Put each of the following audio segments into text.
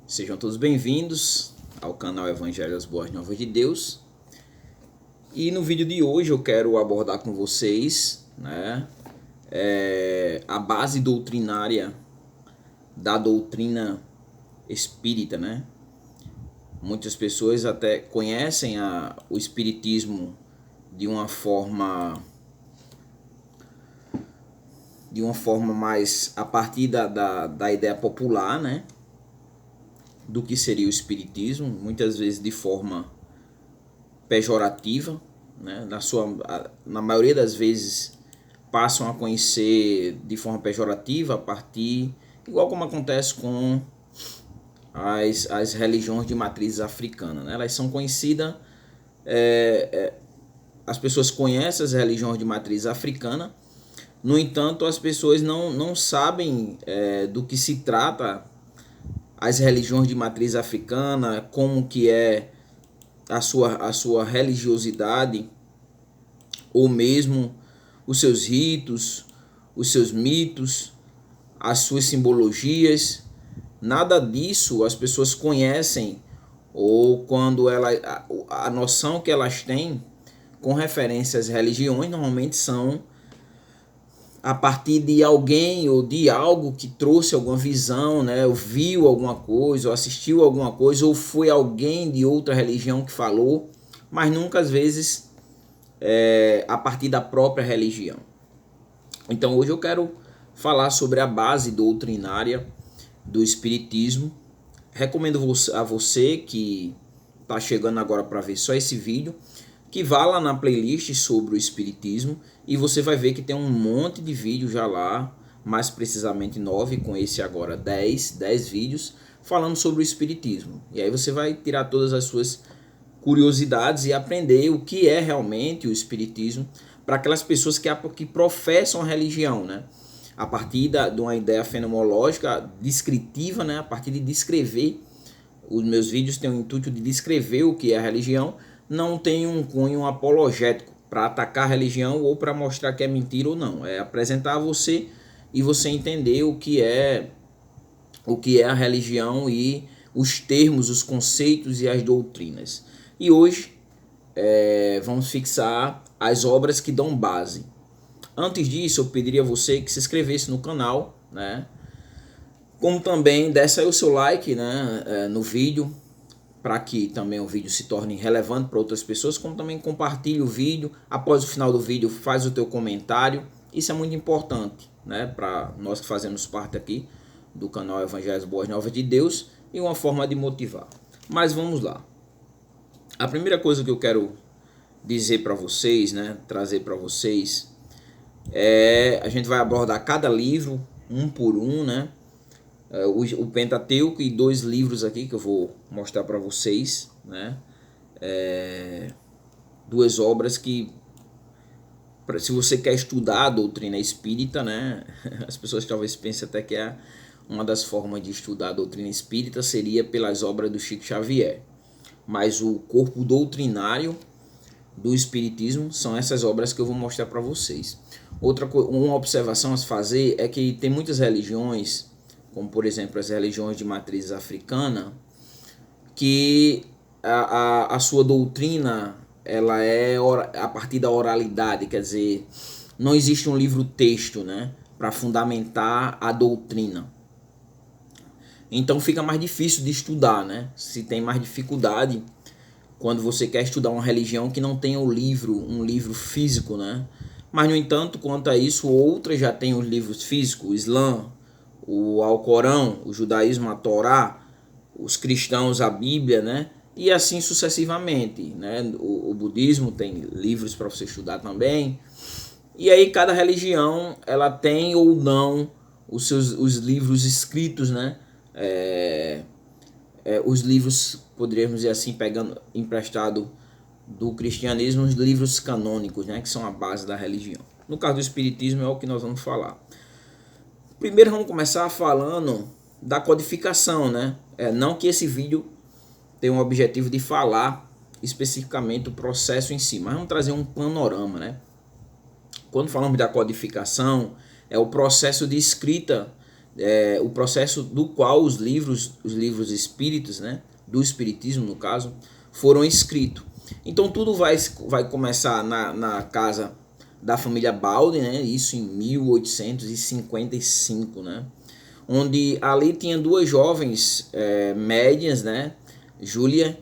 Sejam todos bem-vindos ao canal Evangelho das Boas Novas de Deus. E no vídeo de hoje eu quero abordar com vocês, a base doutrinária da doutrina espírita, Muitas pessoas até conhecem o espiritismo de uma forma mais a partir da ideia popular, do que seria o espiritismo, muitas vezes de forma pejorativa, na maioria das vezes passam a conhecer de forma pejorativa a partir, igual como acontece com as religiões de matriz africana, Elas são conhecidas, as pessoas conhecem as religiões de matriz africana. No entanto, as pessoas não sabem do que se trata as religiões de matriz africana, como que é a sua religiosidade, ou mesmo os seus ritos, os seus mitos, as suas simbologias. Nada disso as pessoas conhecem, ou quando a noção que elas têm com referência às religiões normalmente são a partir de alguém ou de algo que trouxe alguma visão, ou viu alguma coisa, ou assistiu alguma coisa, ou foi alguém de outra religião que falou, mas nunca às vezes a partir da própria religião. Então hoje eu quero falar sobre a base doutrinária do espiritismo. Recomendo a você que está chegando agora para ver só esse vídeo, que vá lá na playlist sobre o espiritismo e você vai ver que tem um monte de vídeos já lá, mais precisamente 9, com esse agora 10 vídeos falando sobre o espiritismo. E aí você vai tirar todas as suas curiosidades e aprender o que é realmente o espiritismo para aquelas pessoas que professam a religião, a partir de uma ideia fenomenológica, descritiva, a partir de descrever. Os meus vídeos têm o intuito de descrever o que é a religião, não tem um cunho apologético para atacar a religião ou para mostrar que é mentira ou não. É apresentar a você e você entender o que é a religião e os termos, os conceitos e as doutrinas. E hoje vamos fixar as obras que dão base. Antes disso, eu pediria a você que se inscrevesse no canal, como também desse aí o seu like, no vídeo, para que também o vídeo se torne relevante para outras pessoas, como também compartilhe o vídeo. Após o final do vídeo, faz o teu comentário. Isso é muito importante, para nós que fazemos parte aqui do canal Evangelho das Boas Novas de Deus, e uma forma de motivar. Mas vamos lá. A primeira coisa que eu quero dizer para vocês, trazer para vocês, a gente vai abordar cada livro um por um, o Pentateuco e 2 livros aqui que eu vou mostrar para vocês, 2 obras que, se você quer estudar a doutrina espírita, as pessoas talvez pensem até que uma das formas de estudar a doutrina espírita seria pelas obras do Chico Xavier, mas o corpo doutrinário do espiritismo são essas obras que eu vou mostrar para vocês. Uma observação a se fazer é que tem muitas religiões, como por exemplo as religiões de matriz africana, que a sua doutrina ela é a partir da oralidade, quer dizer, não existe um livro-texto, para fundamentar a doutrina. Então fica mais difícil de estudar, se tem mais dificuldade quando você quer estudar uma religião que não tem um livro físico, Mas no entanto, quanto a isso, outras já têm os livros físicos, o Islã, o Alcorão, o judaísmo, a Torá, os cristãos, a Bíblia, e assim sucessivamente, O budismo tem livros para você estudar também. E aí cada religião ela tem ou não os livros escritos, os livros, poderíamos dizer assim, pegando emprestado do cristianismo, os livros canônicos, que são a base da religião. No caso do espiritismo é o que nós vamos falar. Primeiro vamos começar falando da codificação, não que esse vídeo tenha um objetivo de falar especificamente o processo em si, mas vamos trazer um panorama, Quando falamos da codificação, é o processo de escrita o processo do qual os livros espíritos, né, do espiritismo no caso, foram escritos. Então tudo vai começar na casa da família Baldwin, né, isso em 1855, né, onde ali tinha duas jovens médias, né, Juliet,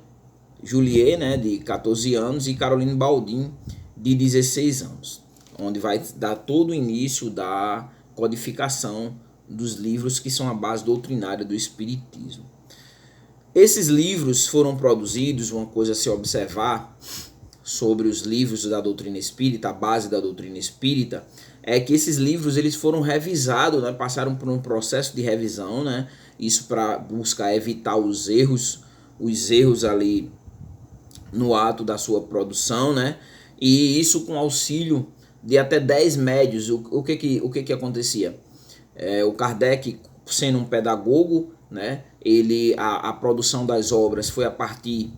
né, de 14 anos, e Caroline Baldwin, de 16 anos, onde vai dar todo o início da codificação dos livros que são a base doutrinária do espiritismo. Esses livros foram produzidos, uma coisa a se observar sobre os livros da doutrina espírita, a base da doutrina espírita, é que esses livros eles foram revisados, né, passaram por um processo de revisão, né, isso para buscar evitar os erros ali no ato da sua produção, né, e isso com auxílio de até 10 médios. O que acontecia? O Kardec, sendo um pedagogo, né, a produção das obras foi a partir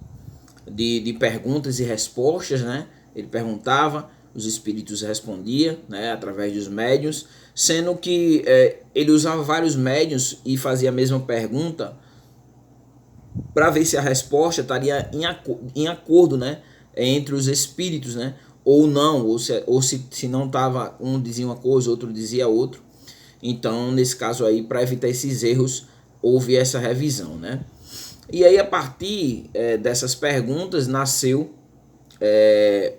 de perguntas e respostas, né? Ele perguntava, os espíritos respondiam, né, através dos médiuns, sendo que ele usava vários médiuns e fazia a mesma pergunta para ver se a resposta estaria em acordo, né, entre os espíritos, né, ou não, ou se não estava, um dizia uma coisa, outro dizia outra. Então, nesse caso aí, para evitar esses erros, houve essa revisão, né? E aí, a partir dessas perguntas, nasceu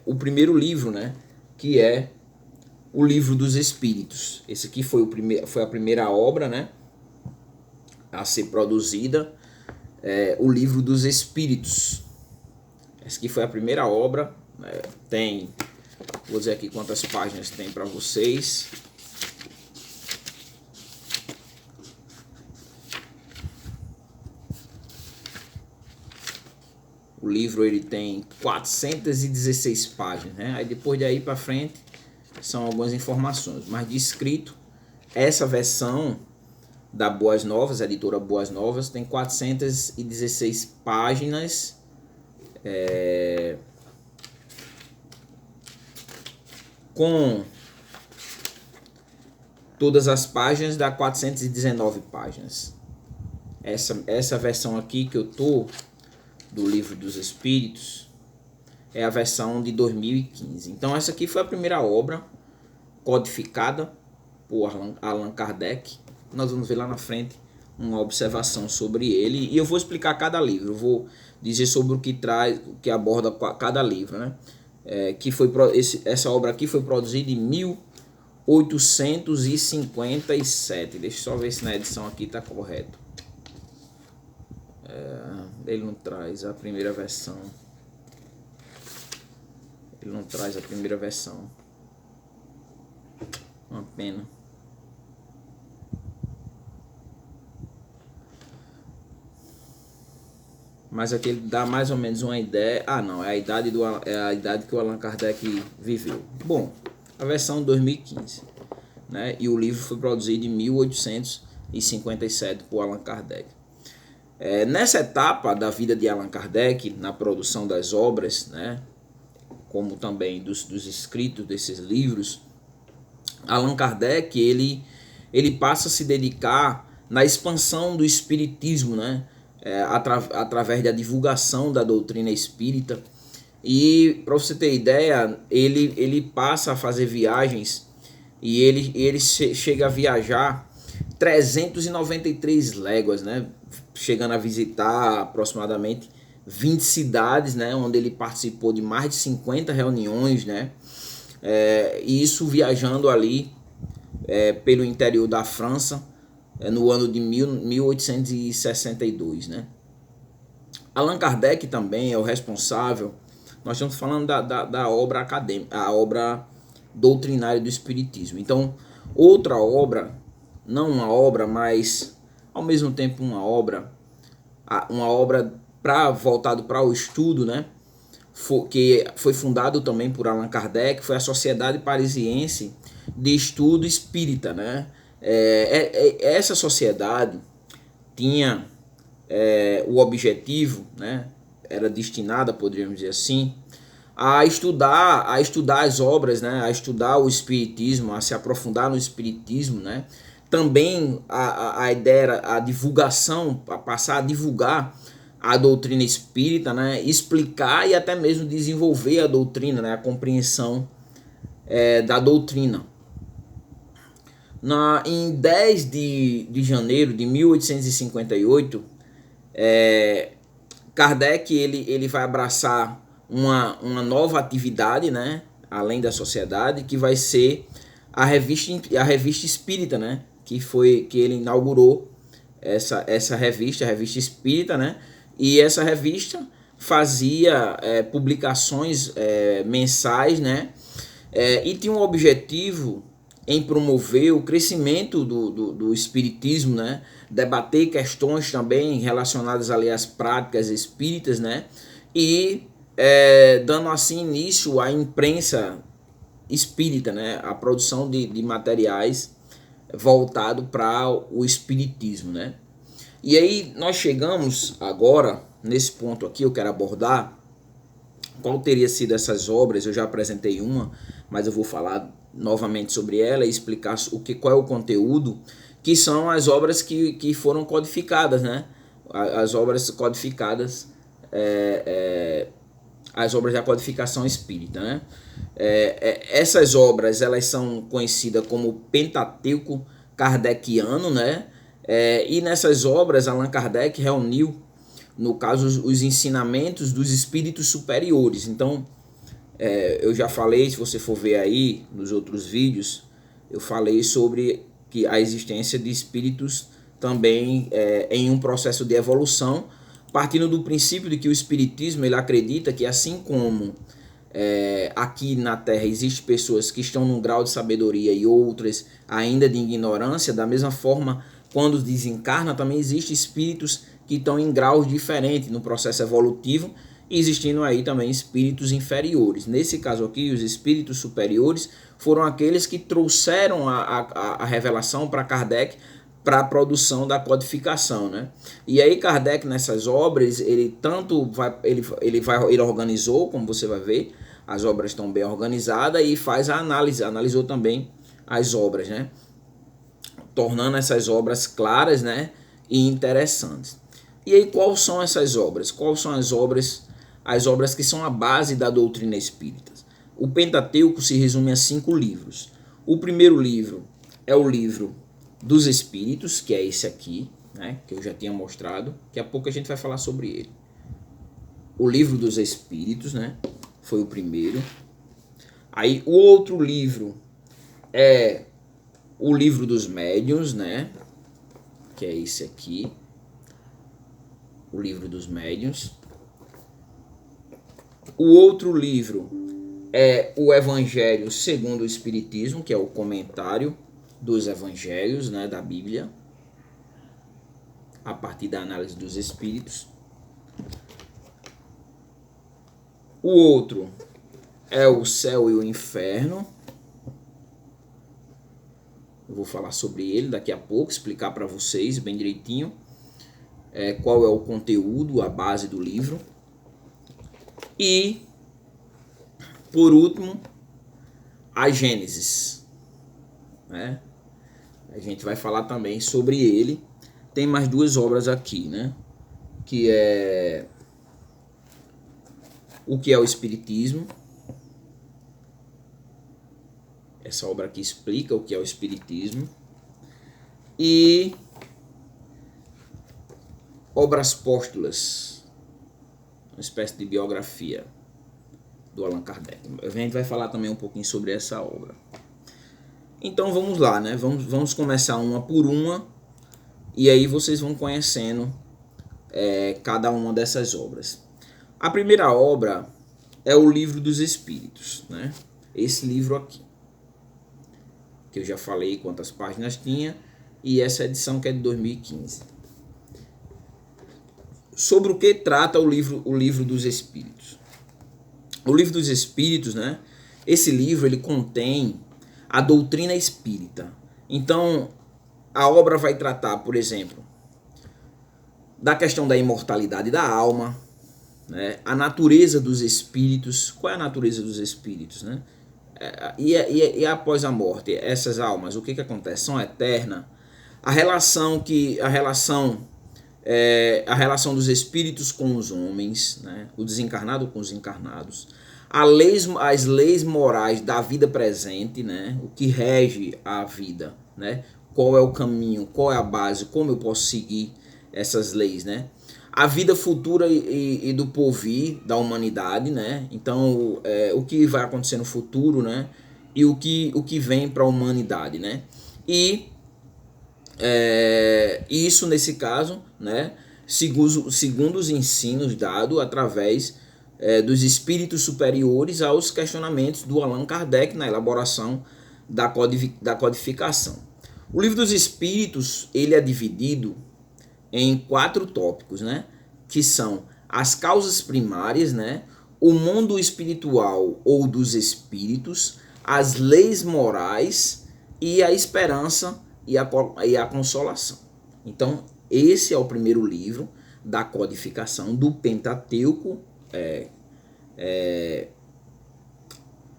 o primeiro livro, né? Que é o Livro dos Espíritos. Esse aqui foi a primeira obra, né, a ser produzida, o Livro dos Espíritos. Essa aqui foi a primeira obra. Vou dizer aqui quantas páginas tem para vocês. O livro ele tem 416 páginas, né? Aí depois de aí para frente são algumas informações, mas de escrito, essa versão da Boas Novas, a editora Boas Novas, tem 416 páginas, com todas as páginas dá 419 páginas. Essa versão aqui que eu tô do Livro dos Espíritos é a versão de 2015. Então essa aqui foi a primeira obra codificada por Allan Kardec. Nós vamos ver lá na frente uma observação sobre ele, e eu vou explicar cada livro. Eu vou dizer sobre o que traz, o que aborda cada livro, né? Essa obra aqui foi produzida em 1857. Deixa eu só ver se na edição aqui está correto. Ele não traz a primeira versão. Uma pena. Mas aqui ele dá mais ou menos uma ideia. Não, é a idade que o Allan Kardec viveu. Bom, a versão de 2015, né? E o livro foi produzido em 1857 por Allan Kardec. Nessa etapa da vida de Allan Kardec, na produção das obras, né, como também dos escritos desses livros, Allan Kardec ele passa a se dedicar na expansão do espiritismo, né, através da divulgação da doutrina espírita. E para você ter ideia, ele passa a fazer viagens, e ele chega a viajar 393 léguas, né, chegando a visitar aproximadamente 20 cidades, né, onde ele participou de mais de 50 reuniões, né, e isso viajando ali pelo interior da França, no ano de 1862, né. Allan Kardec também é o responsável, nós estamos falando da obra acadêmica, a obra doutrinária do Espiritismo. Então, outra obra, não uma obra, mas ao mesmo tempo uma obra voltado para o estudo, né, que foi fundado também por Allan Kardec, foi a Sociedade Parisiense de Estudo Espírita, né. Essa sociedade tinha o objetivo, né, era destinada, poderíamos dizer assim, a estudar as obras, né, a estudar o espiritismo, a se aprofundar no espiritismo, né, Também a ideia era a divulgação, a passar a divulgar a doutrina espírita, né? Explicar e até mesmo desenvolver a doutrina, né? A compreensão da doutrina. Em 10 de janeiro de 1858, Kardec ele vai abraçar uma nova atividade, né? Além da sociedade, que vai ser a revista espírita, né? Que ele inaugurou essa revista, a revista espírita, né? E essa revista fazia publicações mensais, né? E tinha um objetivo em promover o crescimento do espiritismo, né? Debater questões também relacionadas ali às práticas espíritas, né? E dando assim início à imprensa espírita, né? A produção de materiais voltado para o espiritismo, né? E aí nós chegamos agora, nesse ponto aqui, eu quero abordar qual teria sido essas obras. Eu já apresentei uma, mas eu vou falar novamente sobre ela e explicar qual é o conteúdo, que são as obras que foram codificadas, né? As obras codificadas, as obras da codificação espírita, né? Essas obras, elas são conhecidas como Pentateuco Kardeciano, né? E nessas obras Allan Kardec reuniu, no caso, os ensinamentos dos espíritos superiores. Então, eu já falei, se você for ver aí nos outros vídeos, eu falei sobre a existência de espíritos também em um processo de evolução, partindo do princípio de que o espiritismo ele acredita que, assim como aqui na Terra existem pessoas que estão num grau de sabedoria e outras ainda de ignorância, da mesma forma, quando desencarna, também existem espíritos que estão em graus diferentes no processo evolutivo, existindo aí também espíritos inferiores. Nesse caso aqui, os espíritos superiores foram aqueles que trouxeram a revelação para Kardec, para a produção da codificação, né? E aí Kardec, nessas obras, ele organizou, como você vai ver, as obras estão bem organizadas, e faz a análise, analisou também as obras, né? Tornando essas obras claras, né? E interessantes. E aí, quais são essas obras? Quais são as obras que são a base da doutrina espírita? O Pentateuco se resume a 5 livros. O primeiro livro é o livro dos Espíritos, que é esse aqui, né, que eu já tinha mostrado. Daqui a pouco a gente vai falar sobre ele. O livro dos Espíritos, né, foi o primeiro. Aí o outro livro é o livro dos Médiuns, né, que é esse aqui. O livro dos Médiuns. O outro livro é o Evangelho segundo o Espiritismo, que é o comentário dos Evangelhos, né, da Bíblia, a partir da análise dos Espíritos. O outro é o Céu e o Inferno. Eu vou falar sobre ele daqui a pouco, explicar para vocês bem direitinho qual é o conteúdo, a base do livro. E, por último, a Gênesis, né? A gente vai falar também sobre ele. Tem mais 2 obras aqui, né? Que é o que é o Espiritismo. Essa obra aqui explica o que é o Espiritismo. E Obras Póstulas, uma espécie de biografia do Allan Kardec. A gente vai falar também um pouquinho sobre essa obra. Então vamos lá, né? Vamos começar uma por uma, e aí vocês vão conhecendo cada uma dessas obras. A primeira obra é o Livro dos Espíritos, né? Esse livro aqui, que eu já falei quantas páginas tinha, e essa edição que é de 2015. Sobre o que trata o livro dos Espíritos? O Livro dos Espíritos, né? Esse livro ele contém a doutrina espírita. Então, a obra vai tratar, por exemplo, da questão da imortalidade da alma, né? A natureza dos espíritos. Qual é a natureza dos espíritos, né? E após a morte, essas almas, o que acontece? São eternas? a relação dos espíritos com os homens, né? O desencarnado com os encarnados, as leis morais da vida presente, né? O que rege a vida, né? Qual é o caminho, qual é a base, como eu posso seguir essas leis, né? A vida futura e do porvir da humanidade, né? Então, o que vai acontecer no futuro, né? E o que vem para a humanidade, né? E isso nesse caso, né? Segundo os ensinos dados através dos espíritos superiores aos questionamentos do Allan Kardec na elaboração da codificação. O Livro dos Espíritos, ele é dividido em 4 tópicos, né? Que são as causas primárias, né? O mundo espiritual ou dos espíritos, as leis morais e a esperança e a consolação. Então, esse é o primeiro livro da codificação do Pentateuco,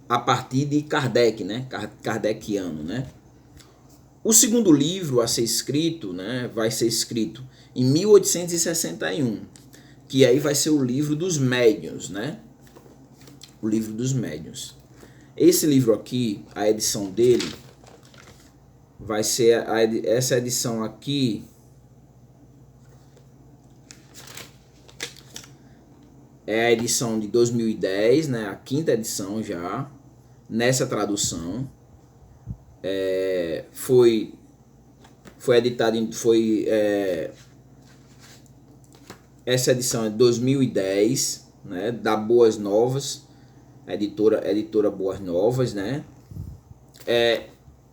a partir de Kardec, né? Kardeciano, né? O segundo livro a ser escrito, né, vai ser escrito em 1861, que aí vai ser o livro dos médiuns, né? O livro dos médiuns. Esse livro aqui, a edição dele, vai ser essa edição aqui. É a edição de 2010, né? A 5ª edição já, nessa tradução. Foi editado essa edição é de 2010, né, da Boas Novas, editora Boas Novas, né?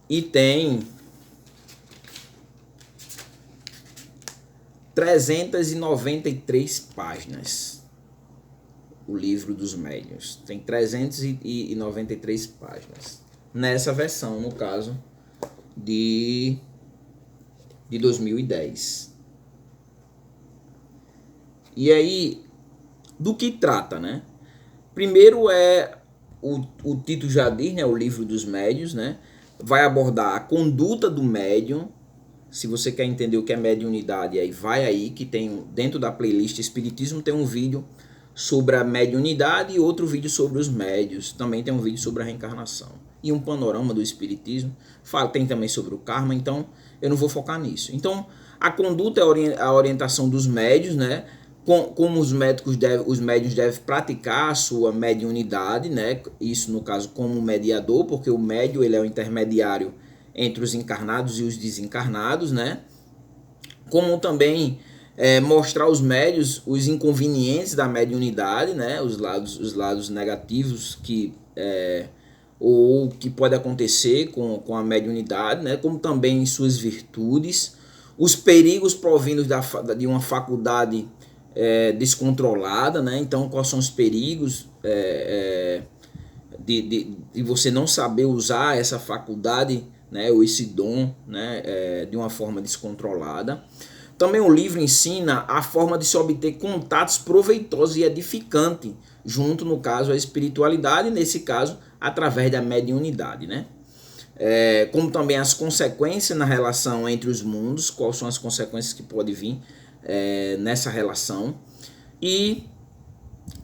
E tem 393 páginas. O Livro dos Médiuns tem 393 páginas. Nessa versão, no caso, de 2010. E aí, do que trata, né? Primeiro o título já diz, né? O Livro dos Médiuns, né? Vai abordar a conduta do médium. Se você quer entender o que é mediunidade, aí vai aí, que tem dentro da playlist Espiritismo, tem um vídeo sobre a mediunidade e outro vídeo sobre os médiuns. Também tem um vídeo sobre a reencarnação e um panorama do espiritismo. Tem também sobre o karma, então eu não vou focar nisso. Então, a conduta é a orientação dos médiuns, né? Como os médiuns devem praticar a sua mediunidade, né? Isso no caso como mediador, porque o médium ele é o intermediário entre os encarnados e os desencarnados, né? Como também mostrar aos médiuns os inconvenientes da mediunidade, né? Os lados negativos ou que pode acontecer com a mediunidade, né? Como também suas virtudes, os perigos provindos de uma faculdade descontrolada, né? Então, quais são os perigos de você não saber usar essa faculdade, né? Ou esse dom, né? De uma forma descontrolada. Também o livro ensina a forma de se obter contatos proveitosos e edificantes, junto, no caso, à espiritualidade, nesse caso, através da mediunidade, né? Como também as consequências na relação entre os mundos, quais são as consequências que podem vir nessa relação. E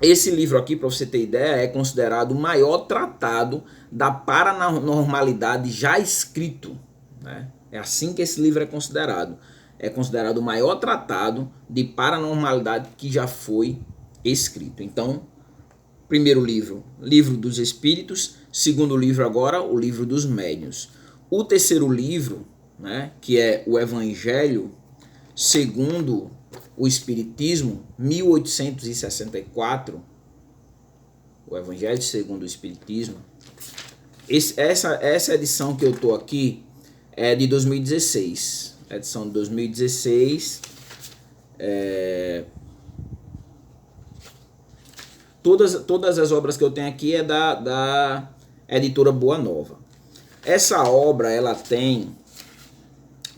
esse livro aqui, para você ter ideia, é considerado o maior tratado da paranormalidade já escrito, né? É assim que esse livro é considerado. É considerado o maior tratado de paranormalidade que já foi escrito. Então, primeiro livro, Livro dos Espíritos. Segundo livro agora, o Livro dos Médiuns. O terceiro livro, né, que é o Evangelho segundo o Espiritismo, 1864. O Evangelho segundo o Espiritismo. Essa edição que eu estou aqui é de 2016. Edição de 2016. Todas as obras que eu tenho aqui é da editora Boa Nova. Essa obra ela tem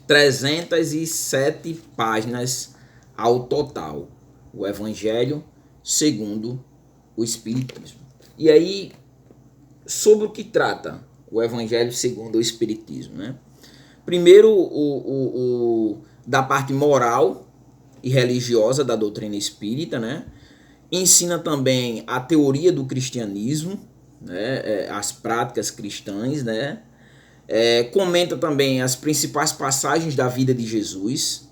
307 páginas ao total. O Evangelho segundo o Espiritismo. E aí, sobre o que trata o Evangelho segundo o Espiritismo, né? Primeiro, da parte moral e religiosa da doutrina espírita, né? Ensina também a teoria do cristianismo, né? As práticas cristãs, né? Comenta também as principais passagens da vida de Jesus,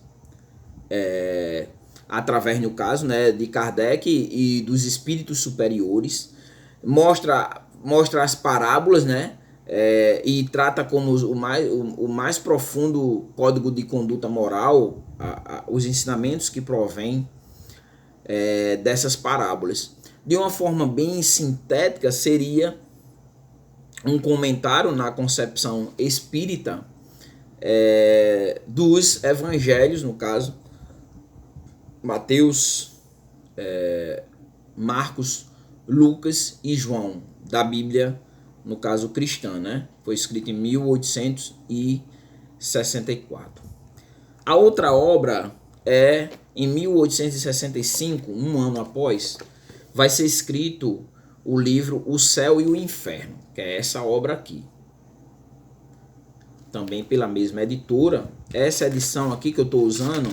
através, no caso, né, de Kardec e dos espíritos superiores. Mostra as parábolas, né? E trata como o mais profundo código de conduta moral, os ensinamentos que provêm dessas parábolas. De uma forma bem sintética, seria um comentário na concepção espírita dos evangelhos, no caso, Mateus, Marcos, Lucas e João, da Bíblia, no caso cristã, né? Foi escrito em 1864. A outra obra em 1865, um ano após, vai ser escrito o livro O Céu e o Inferno, que é essa obra aqui. Também pela mesma editora. Essa edição aqui que eu estou usando,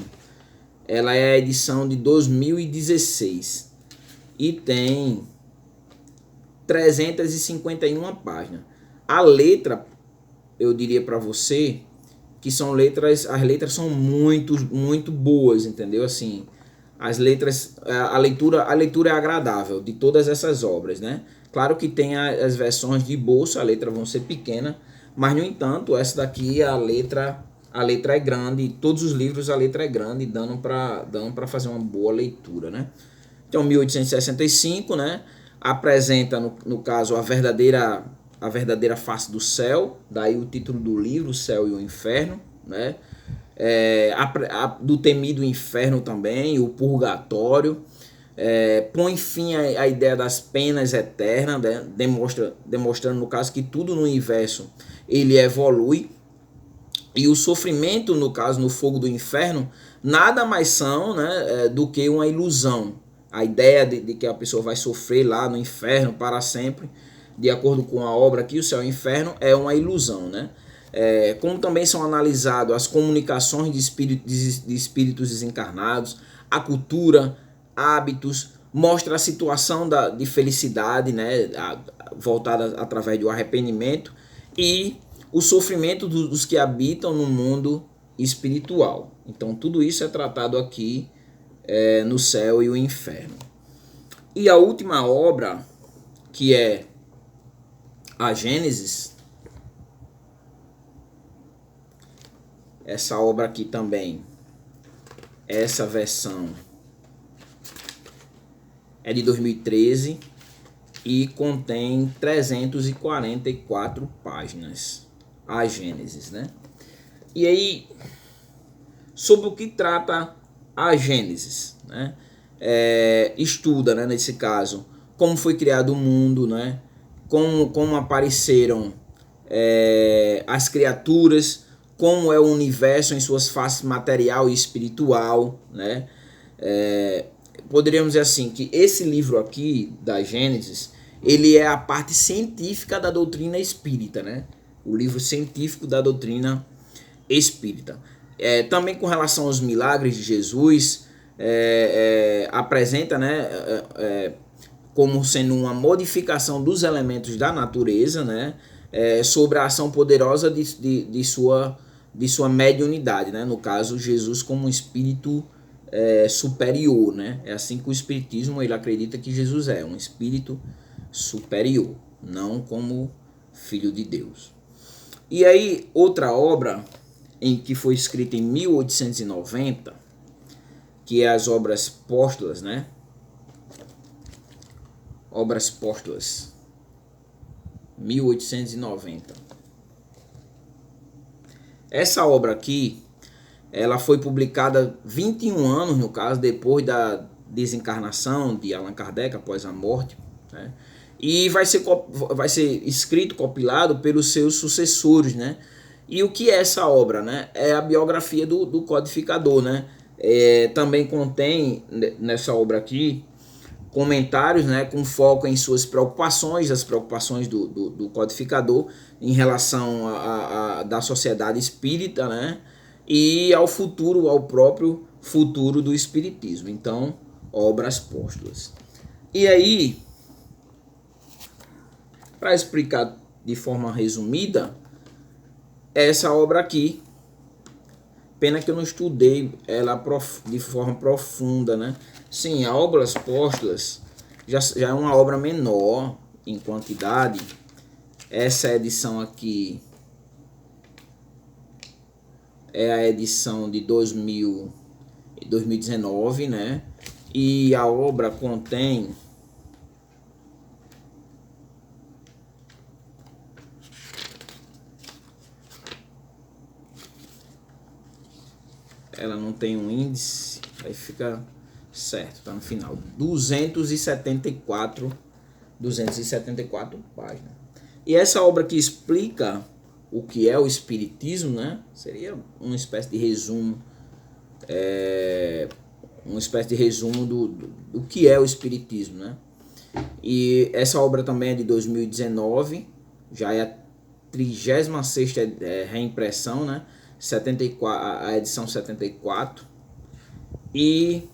ela é a edição de 2016 e tem 351 páginas. A letra, eu diria para você que as letras são muito boas, entendeu? Assim, as letras, a leitura é agradável de todas essas obras, né? Claro que tem as versões de bolso, a letra vão ser pequena, mas no entanto, essa daqui a letra é grande, todos os livros a letra é grande, dando para fazer uma boa leitura, né? Então, 1865, né? Apresenta, no caso, a verdadeira face do céu, daí o título do livro, O Céu e o Inferno, né? Do temido inferno também, o purgatório, põe fim à ideia das penas eternas, né? Demonstrando, no caso, que tudo no universo ele evolui, e o sofrimento, no caso, no fogo do inferno, nada mais são, né, do que uma ilusão. A ideia de que a pessoa vai sofrer lá no inferno para sempre, de acordo com a obra aqui, O Céu e o Inferno, é uma ilusão, né? Como também são analisados as comunicações de espíritos desencarnados, a cultura, hábitos, mostra a situação de felicidade, né, voltada através do arrependimento, e o sofrimento dos que habitam no mundo espiritual. Então tudo isso é tratado aqui no Céu e o Inferno. E a última obra, que é a Gênesis, essa obra aqui também, essa versão é de 2013 e contém 344 páginas, a Gênesis, né? E aí, sobre o que trata a Gênesis, né? Estuda, né, nesse caso, como foi criado o mundo, né? Como apareceram as criaturas, como é o universo em suas faces material e espiritual, né? Poderíamos dizer assim, que esse livro aqui, da Gênesis, ele é a parte científica da doutrina espírita, né? O livro científico da doutrina espírita. Também com relação aos milagres de Jesus, apresenta, né, como sendo uma modificação dos elementos da natureza, né, sobre a ação poderosa de sua mediunidade, né? No caso, Jesus como um espírito superior, né? É assim que o espiritismo ele acredita que Jesus é um espírito superior, não como filho de Deus. E aí, outra obra que foi escrita em 1890, que é as obras póstulas, né? Obras póstulas, 1890. Essa obra aqui, ela foi publicada 21 anos, no caso, depois da desencarnação de Allan Kardec, após a morte, né? E vai ser escrito, compilado pelos seus sucessores, né? E o que é essa obra, né? É a biografia do codificador, né? Também contém, nessa obra aqui, comentários, né, com foco em suas preocupações, as preocupações do codificador em relação da sociedade espírita, né, e ao futuro, ao próprio futuro do espiritismo. Então, obras póstulas. E aí, para explicar de forma resumida, essa obra aqui, pena que eu não estudei ela de forma profunda, né? Sim, a Obras Póstulas já é uma obra menor em quantidade. Essa edição aqui é a edição de 2019, né? E a obra contém ela não tem um índice, aí fica certo, tá no final. 274 páginas. E essa obra que explica o que é o espiritismo, né? Seria uma espécie de resumo, do que é o espiritismo, né? E essa obra também é de 2019, já é a 36ª reimpressão, né? 74, a edição 74. E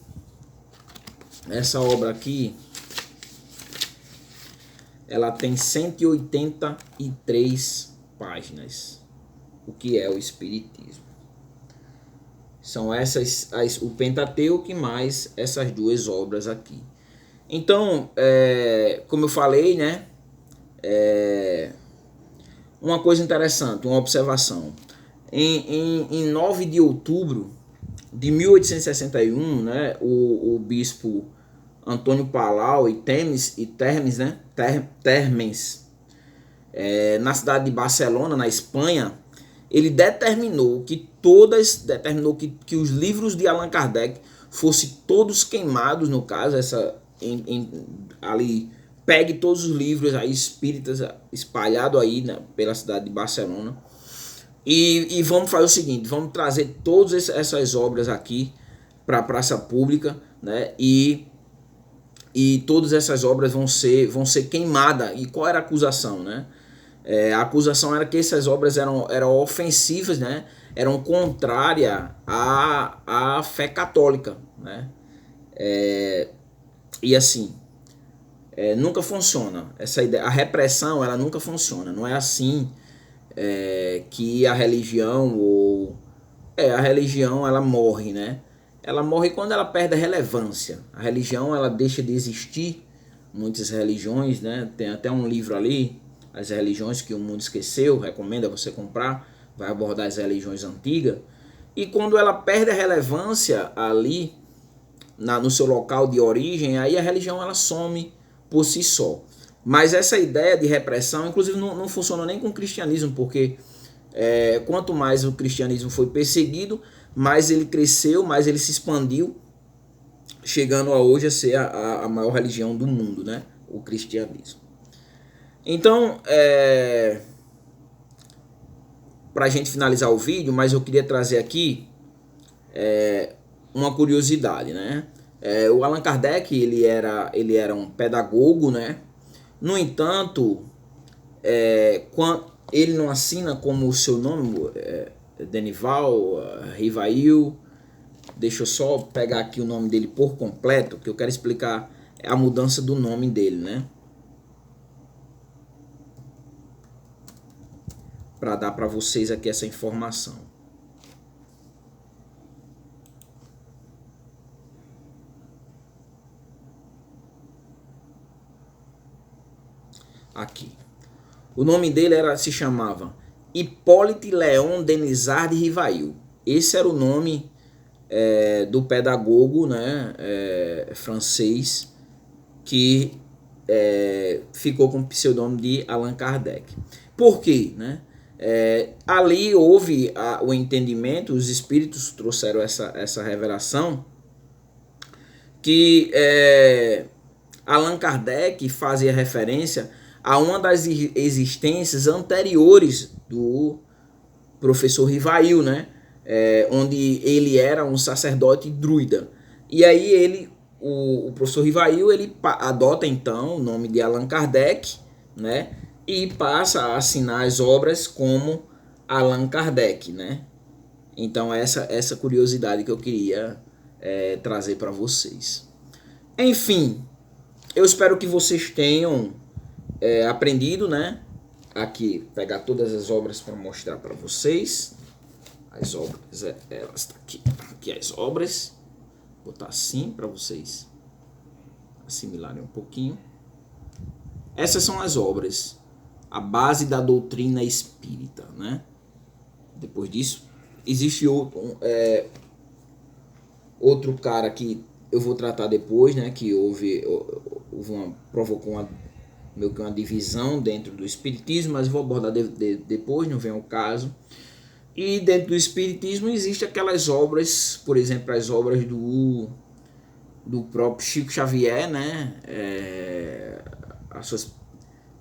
essa obra aqui, ela tem 183 páginas. O que é o espiritismo? São essas, o Pentateuco e mais essas duas obras aqui. Então, como eu falei, né? Uma coisa interessante, uma observação. Em 9 de outubro de 1861, né, o bispo Antônio Palau e Termes, né, na cidade de Barcelona, na Espanha, ele determinou que os livros de Allan Kardec fossem todos queimados, no caso, ali, pegue todos os livros aí espíritas espalhados aí, né, pela cidade de Barcelona. E vamos fazer o seguinte, vamos trazer todas essas obras aqui para a praça pública, né? E todas essas obras vão ser queimadas. E qual era a acusação, né? A acusação era que essas obras eram ofensivas, né? Eram contrárias à fé católica, né? E assim, nunca funciona. Essa ideia, a repressão, ela nunca funciona. Não é assim que a religião a religião ela morre, né? Ela morre quando ela perde a relevância. A religião ela deixa de existir. Muitas religiões, né? Tem até um livro ali, As Religiões que o Mundo Esqueceu, recomendo você comprar, vai abordar as religiões antigas. E quando ela perde a relevância ali no seu local de origem, aí a religião ela some por si só. Mas essa ideia de repressão, inclusive, não funciona nem com o cristianismo, porque quanto mais o cristianismo foi perseguido, mais ele cresceu, mais ele se expandiu, chegando a hoje a ser a maior religião do mundo, né? O cristianismo. Então, para a gente finalizar o vídeo, mas eu queria trazer aqui uma curiosidade, né? O Allan Kardec ele era um pedagogo, né? No entanto, ele não assina como o seu nome, Denival Rivail. Deixa eu só pegar aqui o nome dele por completo, que eu quero explicar a mudança do nome dele, né? Para dar para vocês aqui essa informação. Aqui. O nome dele se chamava Hippolyte Léon Denisard de Rivail. Esse era o nome do pedagogo, né, francês, que ficou com o pseudônimo de Allan Kardec. Por quê? Né? Ali houve o entendimento, os espíritos trouxeram essa revelação, que Allan Kardec fazia referência a uma das existências anteriores do professor Rivail, né? Onde ele era um sacerdote druida. E aí ele o professor Rivail ele adota então o nome de Allan Kardec, né, e passa a assinar as obras como Allan Kardec, né? Então essa curiosidade que eu queria trazer para vocês. Enfim, eu espero que vocês tenham aprendido, né? Aqui, pegar todas as obras para mostrar para vocês. As obras, elas tá aqui as obras. Vou botar assim para vocês assimilarem um pouquinho. Essas são as obras, a base da doutrina espírita, né? Depois disso, existe outro cara que eu vou tratar depois, né? Que provocou meio que uma divisão dentro do espiritismo, mas vou abordar depois, não vem ao caso. E dentro do espiritismo existem aquelas obras, por exemplo, as obras do próprio Chico Xavier, né? As suas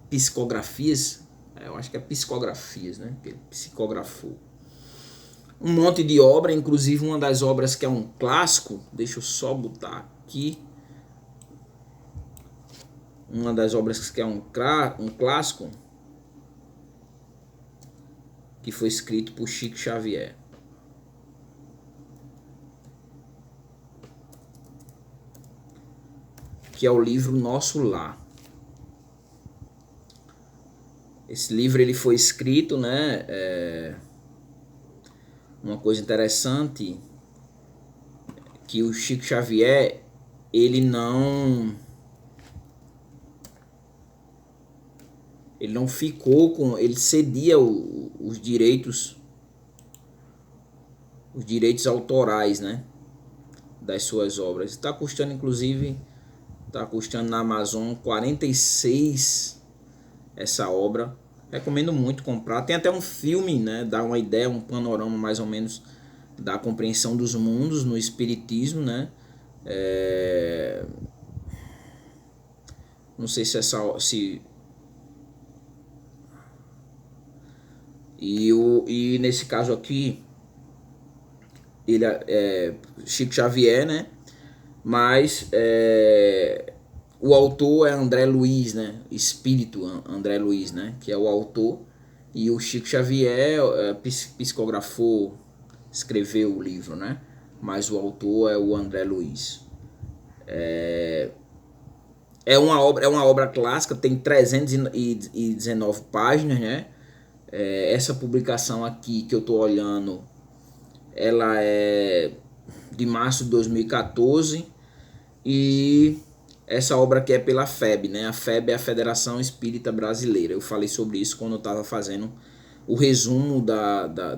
psicografias, eu acho que é psicografias, né? Que ele psicografou. Um monte de obra, inclusive uma das obras que é um clássico, deixa eu só botar aqui. Uma das obras que é um clássico, que foi escrito por Chico Xavier. Que é o livro Nosso Lar. Esse livro ele foi escrito, né? Uma coisa interessante que o Chico Xavier ele não ficou com, ele cedia os direitos autorais, né, das suas obras. Está custando, inclusive, na Amazon 46 essa obra. Recomendo muito comprar. Tem até um filme, né, dá uma ideia, um panorama mais ou menos da compreensão dos mundos no espiritismo, né? Não sei se e nesse caso aqui ele é Chico Xavier, né? Mas o autor é André Luiz, né? Espírito André Luiz, né? Que é o autor. E o Chico Xavier psicografou, escreveu o livro, né? Mas o autor é o André Luiz. É uma obra clássica, tem 319 páginas, né? Essa publicação aqui que eu estou olhando, ela é de março de 2014 e essa obra aqui é pela FEB, né? A FEB é a Federação Espírita Brasileira. Eu falei sobre isso quando eu estava fazendo o resumo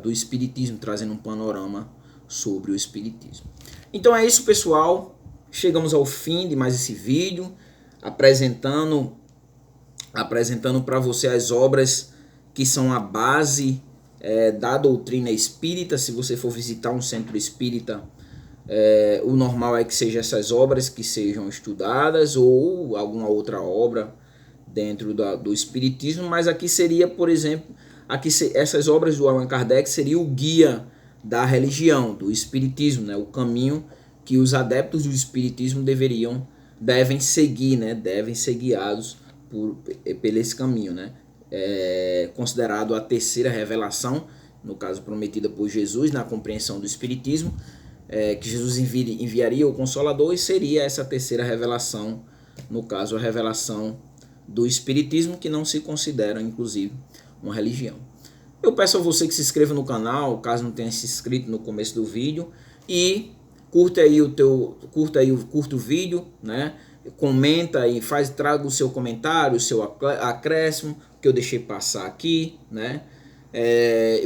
do Espiritismo, trazendo um panorama sobre o Espiritismo. Então é isso, pessoal. Chegamos ao fim de mais esse vídeo, apresentando para você as obras que são a base da doutrina espírita. Se você for visitar um centro espírita, o normal é que sejam essas obras que sejam estudadas ou alguma outra obra dentro do espiritismo, mas aqui seria, por exemplo, essas obras do Allan Kardec seria o guia da religião, do espiritismo, né? O caminho que os adeptos do espiritismo devem seguir, né? Devem ser guiados por esse caminho, né? Considerado a terceira revelação, no caso prometida por Jesus na compreensão do espiritismo, que Jesus enviaria o Consolador, e seria essa terceira revelação, no caso a revelação do espiritismo, que não se considera inclusive uma religião. Eu peço a você que se inscreva no canal, caso não tenha se inscrito no começo do vídeo, e curta o vídeo, né? Comenta e traga o seu comentário, o seu acréscimo que eu deixei passar aqui, né?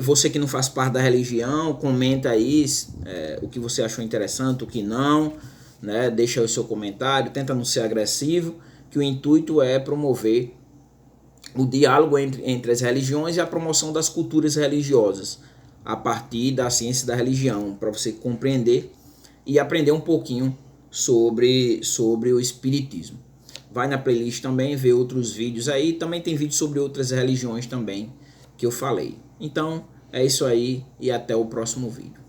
Você que não faz parte da religião, comenta aí o que você achou interessante, o que não, né? Deixa o seu comentário, tenta não ser agressivo, que o intuito é promover o diálogo entre as religiões e a promoção das culturas religiosas a partir da ciência da religião, para você compreender e aprender um pouquinho sobre o espiritismo. Vai na playlist também, vê outros vídeos aí, também tem vídeos sobre outras religiões também que eu falei. Então é isso aí e até o próximo vídeo.